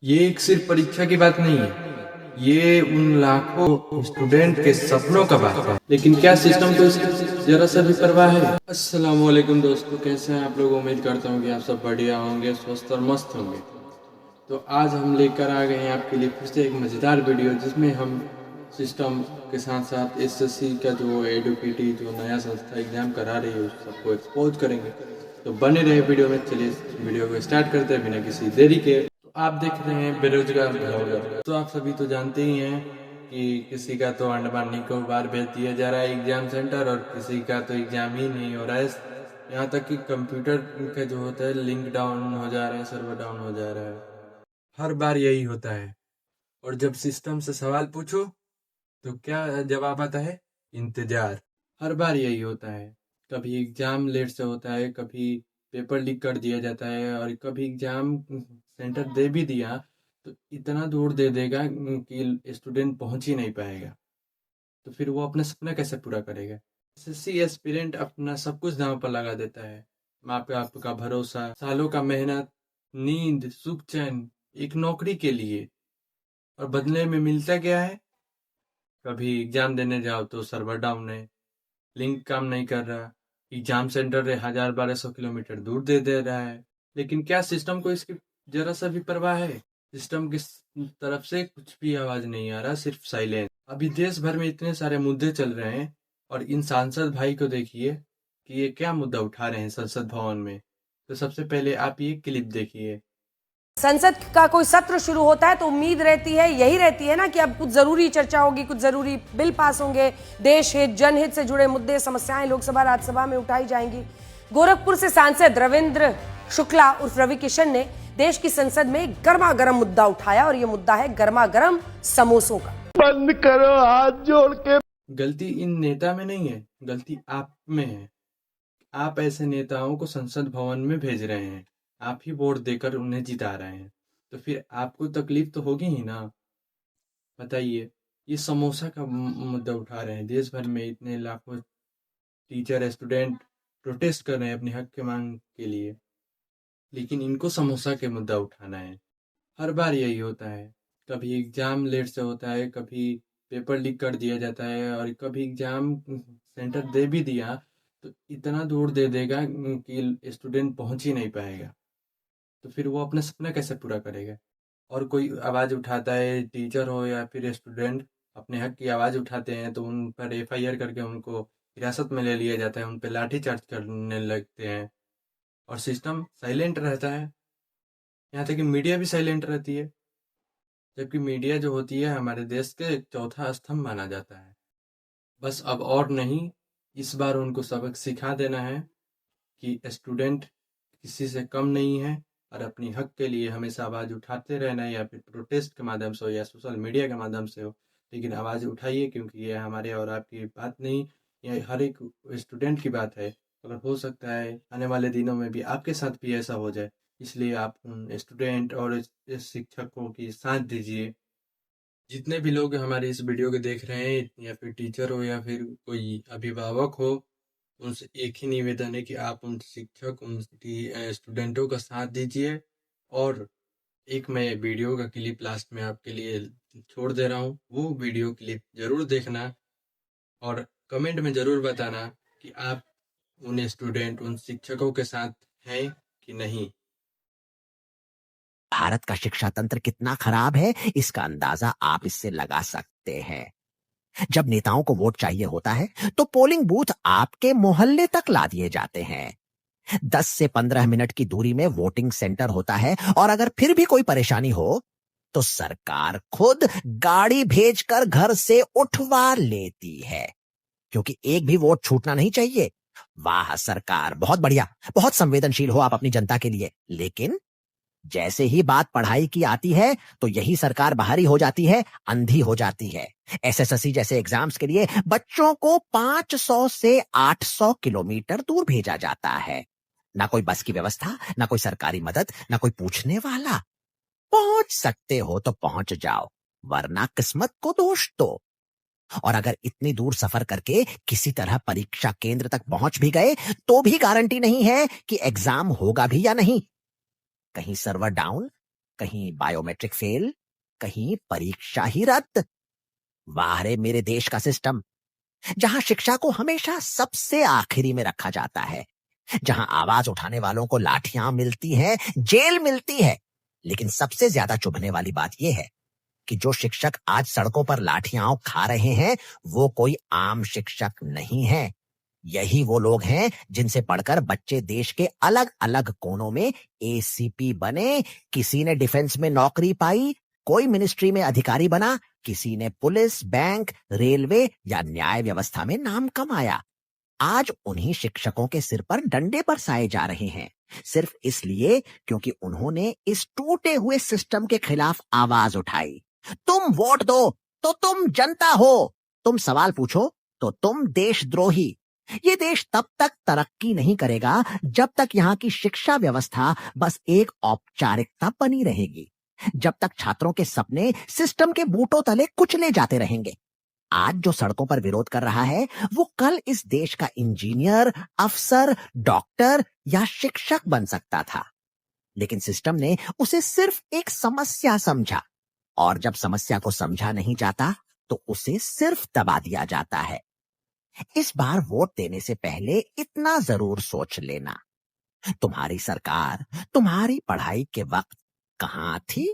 ये एक सिर्फ परीक्षा की बात नहीं है, ये उन लाखों स्टूडेंट के सपनों का बात है। लेकिन क्या सिस्टम को इसकी जरा सा भी परवाह है? अस्सलाम वालेकुम दोस्तों, कैसे हैं आप लोग? उम्मीद करता हूँ कि आप सब बढ़िया होंगे, स्वस्थ और मस्त होंगे। तो आज हम लेकर आ गए हैं आपके लिए फिर से एक मज़ेदार वीडियो, जिसमें हम सिस्टम के साथ साथ एसएससी का जो एडुकेटी जो नया संस्था एग्ज़ाम करा रही है उस सबको एक्सपोज करेंगे। तो बने रहे वीडियो में। चलिए वीडियो को स्टार्ट करते हैं बिना किसी देरी के। तो आप देख रहे हैं बेरोजगार ब्लॉगर। तो आप सभी तो जानते ही हैं कि किसी का तो अंडमान निकोबार भेज दिया जा रहा है एग्ज़ाम सेंटर, और किसी का तो एग्ज़ाम ही नहीं हो रहा है। यहाँ तक कि कंप्यूटर का जो होता है लिंक डाउन हो जा रहा है, सर्वर डाउन हो जा रहा है। हर बार यही होता है। और जब सिस्टम से सवाल पूछो तो क्या जवाब आता है? इंतजार। हर बार यही होता है। कभी एग्जाम लेट से होता है, कभी पेपर लीक कर दिया जाता है, और कभी एग्जाम सेंटर दे भी दिया तो इतना दूर दे देगा कि स्टूडेंट पहुंच ही नहीं पाएगा। तो फिर वो अपना सपना कैसे पूरा करेगा? एसएससी एस्पिरेंट अपना सब कुछ दांव पर लगा देता है। माँ पे आपका भरोसा, सालों का मेहनत, नींद, सुख चैन, एक नौकरी के लिए। और बदले में मिलता क्या है? कभी एग्जाम देने जाओ तो सर्वर डाउन है, लिंक काम नहीं कर रहा, एग्जाम सेंटर 1000-1200 किलोमीटर दूर दे दे रहा है। लेकिन क्या सिस्टम को इसकी जरा सा भी परवाह है? सिस्टम की तरफ से कुछ भी आवाज नहीं आ रहा, सिर्फ साइलेंस। अभी देश भर में इतने सारे मुद्दे चल रहे हैं, और इन सांसद भाई को देखिए कि ये क्या मुद्दा उठा रहे हैं संसद भवन में। तो सबसे पहले आप ये क्लिप देखिए। संसद का कोई सत्र शुरू होता है तो उम्मीद रहती है, यही रहती है ना, कि अब कुछ जरूरी चर्चा होगी, कुछ जरूरी बिल पास होंगे, देश हित जनहित से जुड़े मुद्दे, समस्याएं लोकसभा राज्यसभा में उठाई जाएंगी। गोरखपुर से सांसद रविंद्र शुक्ला उर्फ रवि किशन ने देश की संसद में गर्मा गर्म मुद्दा उठाया, और यह मुद्दा है गर्मा गर्म समोसों का। बंद करो हाथ जोड़ के। गलती इन नेता में नहीं है, गलती आप में है। आप ऐसे नेताओं को संसद भवन में भेज रहे हैं, आप ही वोट देकर उन्हें जिता रहे हैं, तो फिर आपको तकलीफ तो होगी ही ना। बताइए, ये समोसा का मुद्दा उठा रहे हैं। देश भर में इतने लाखों टीचर स्टूडेंट प्रोटेस्ट कर रहे हैं अपने हक के मांग के लिए, लेकिन इनको समोसा के मुद्दा उठाना है। हर बार यही होता है। कभी एग्जाम लेट से होता है, कभी पेपर लीक कर दिया जाता है, और कभी एग्जाम सेंटर दे भी दिया तो इतना दूर दे देगा कि स्टूडेंट पहुंच ही नहीं पाएगा। तो फिर वो अपना सपना कैसे पूरा करेगा? और कोई आवाज़ उठाता है, टीचर हो या फिर स्टूडेंट अपने हक की आवाज़ उठाते हैं, तो उन पर एफआईआर करके उनको हिरासत में ले लिया जाता है, उन पर लाठीचार्ज करने लगते हैं, और सिस्टम साइलेंट रहता है। यहाँ तक कि मीडिया भी साइलेंट रहती है, जबकि मीडिया जो होती है हमारे देश के चौथा स्तंभ माना जाता है। बस अब और नहीं, इस बार उनको सबक सिखा देना है कि स्टूडेंट किसी से कम नहीं है, और अपनी हक के लिए हमेशा आवाज़ उठाते रहना है, या फिर प्रोटेस्ट के माध्यम से हो या सोशल मीडिया के माध्यम से हो, लेकिन आवाज़ उठाइए, क्योंकि ये हमारे और आपकी बात नहीं, ये हर एक स्टूडेंट की बात है। अगर हो सकता है आने वाले दिनों में भी आपके साथ भी ऐसा हो जाए, इसलिए आप उन स्टूडेंट और इस शिक्षकों की साथ दीजिए। जितने भी लोग हमारे इस वीडियो को देख रहे हैं, या फिर टीचर हो या फिर कोई अभिभावक हो, उनसे एक ही निवेदन है कि आप उन शिक्षक, उनकी स्टूडेंटों का साथ दीजिए। और एक मैं वीडियो का क्लिप लास्ट में आपके लिए छोड़ दे रहा हूँ, वो वीडियो क्लिप जरूर देखना, और कमेंट में जरूर बताना कि आप उन स्टूडेंट, उन शिक्षकों के साथ हैं कि नहीं। भारत का शिक्षा तंत्र कितना खराब है, इसका अंदाजा आप इससे लगा सकते हैं। जब नेताओं को वोट चाहिए होता है तो पोलिंग बूथ आपके मोहल्ले तक ला दिए जाते हैं। 10 से 15 मिनट की दूरी में वोटिंग सेंटर होता है, और अगर फिर भी कोई परेशानी हो तो सरकार खुद गाड़ी भेजकर घर से उठवा लेती है, क्योंकि एक भी वोट छूटना नहीं चाहिए। वाह सरकार, बहुत बढ़िया, बहुत संवेदनशील हो आप अपनी जनता के लिए। लेकिन जैसे ही बात पढ़ाई की आती है तो यही सरकार बाहरी हो जाती है, अंधी हो जाती है। एसएससी जैसे एग्जाम्स के लिए बच्चों को 500 से 800 किलोमीटर दूर भेजा जाता है। ना कोई बस की व्यवस्था, ना कोई सरकारी मदद, ना कोई पूछने वाला। पहुंच सकते हो तो पहुंच जाओ, वरना किस्मत को दोष दो। और अगर इतनी दूर सफर करके किसी तरह परीक्षा केंद्र तक पहुंच भी गए तो भी गारंटी नहीं है कि एग्जाम होगा भी या नहीं। कहीं सर्वर डाउन, कहीं बायोमेट्रिक फेल, कहीं परीक्षा ही रद्द। वाह रे मेरे देश का सिस्टम, जहां शिक्षा को हमेशा सबसे आखिरी में रखा जाता है, जहां आवाज उठाने वालों को लाठियां मिलती हैं, जेल मिलती है। लेकिन सबसे ज्यादा चुभने वाली बात यह है कि जो शिक्षक आज सड़कों पर लाठियां खा रहे हैं, वो कोई आम शिक्षक नहीं है। यही वो लोग हैं जिनसे पढ़कर बच्चे देश के अलग अलग कोनों में एसीपी बने। किसी ने डिफेंस में नौकरी पाई, कोई मिनिस्ट्री में अधिकारी बना, किसी ने पुलिस, बैंक, रेलवे या न्याय व्यवस्था में नाम कमाया। आज उन्हीं शिक्षकों के सिर पर डंडे बरसाए जा रहे हैं, सिर्फ इसलिए क्योंकि उन्होंने इस टूटे हुए सिस्टम के खिलाफ आवाज उठाई। तुम वोट दो तो तुम जनता हो, तुम सवाल पूछो तो तुम देशद्रोही। ये देश तब तक तरक्की नहीं करेगा जब तक यहाँ की शिक्षा व्यवस्था बस एक औपचारिकता बनी रहेगी, जब तक छात्रों के सपने सिस्टम के बूटों तले कुचले जाते रहेंगे। आज जो सड़कों पर विरोध कर रहा है, वो कल इस देश का इंजीनियर, अफसर, डॉक्टर या शिक्षक बन सकता था, लेकिन सिस्टम ने उसे सिर्फ एक समस्या समझा, और जब समस्या को समझा नहीं जाता तो उसे सिर्फ दबा दिया जाता है। इस बार वोट देने से पहले इतना जरूर सोच लेना, तुम्हारी सरकार तुम्हारी पढ़ाई के वक्त कहां थी